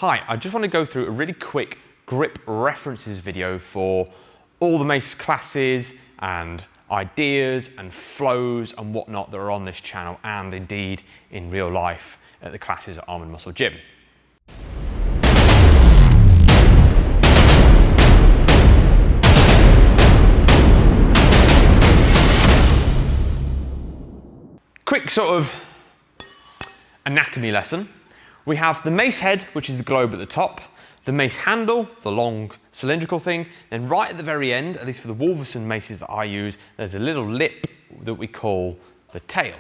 Hi, I just want to go through a really quick grip references video for all the mace classes and ideas and flows and whatnot that are on this channel and indeed in real life at the classes at Arm and Muscle Gym. Quick sort of anatomy lesson. We have the mace head, which is the globe at the top, the mace handle, the long cylindrical thing, then right at the very end, at least for the Wolverson maces that I use, there's a little lip that we call the tail.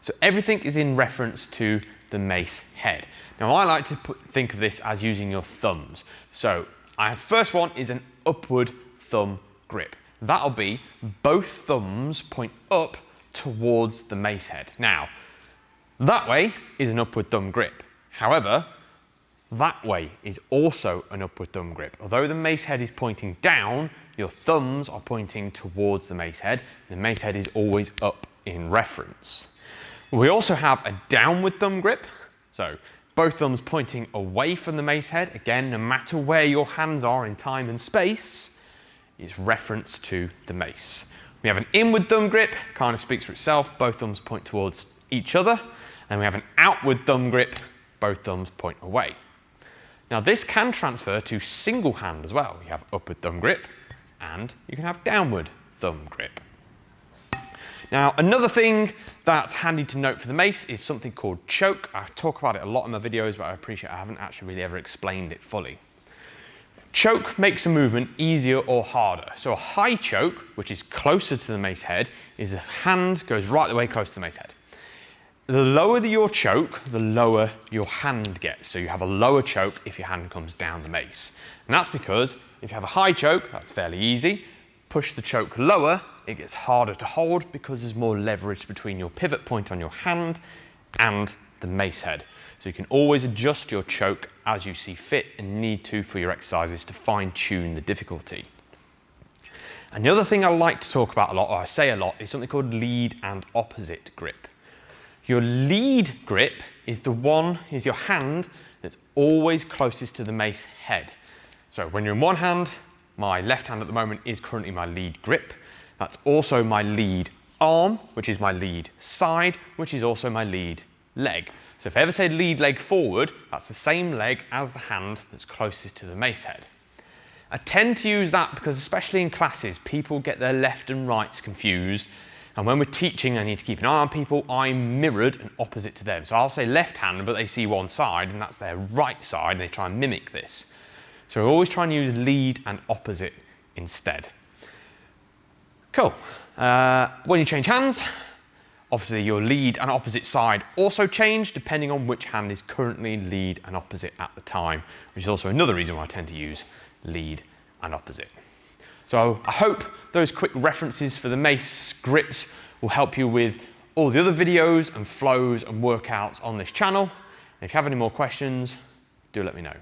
So everything is in reference to the mace head. Now I like to think of this as using your thumbs. So first one is an upward thumb grip. That'll be both thumbs point up towards the mace head. Now, that way is an upward thumb grip. However, that way is also an upward thumb grip. Although the mace head is pointing down, your thumbs are pointing towards the mace head. The mace head is always up in reference. We also have a downward thumb grip. So both thumbs pointing away from the mace head. Again, no matter where your hands are in time and space, it's reference to the mace. We have an inward thumb grip, kind of speaks for itself, both thumbs point towards each other. And we have an outward thumb grip, both thumbs point away. Now this can transfer to single hand as well. You have upward thumb grip and you can have downward thumb grip. Now another thing that's handy to note for the mace is something called choke. I talk about it a lot in my videos, but I appreciate I haven't actually really ever explained it fully. Choke makes a movement easier or harder. So a high choke, which is closer to the mace head, is a hand goes right the way close to the mace head. The lower your choke, the lower your hand gets. So you have a lower choke if your hand comes down the mace. And that's because if you have a high choke, that's fairly easy. Push the choke lower, it gets harder to hold because there's more leverage between your pivot point on your hand and the mace head. So you can always adjust your choke as you see fit and need to for your exercises to fine tune the difficulty. And the other thing I like to talk about a lot, or I say a lot, is something called lead and opposite grip. Your lead grip is your hand that's always closest to the mace head. So when you're in one hand, my left hand at the moment is currently my lead grip. That's also my lead arm, which is my lead side, which is also my lead leg. So if I ever say lead leg forward, that's the same leg as the hand that's closest to the mace head. I tend to use that because especially in classes, people get their left and rights confused. And when we're teaching, I need to keep an eye on people. I'm mirrored and opposite to them. So I'll say left hand, but they see one side and that's their right side and they try and mimic this. So we're always trying to use lead and opposite instead. Cool. When you change hands, obviously your lead and opposite side also change depending on which hand is currently lead and opposite at the time, which is also another reason why I tend to use lead and opposite. So I hope those quick references for the mace grips will help you with all the other videos and flows and workouts on this channel. And if you have any more questions, do let me know.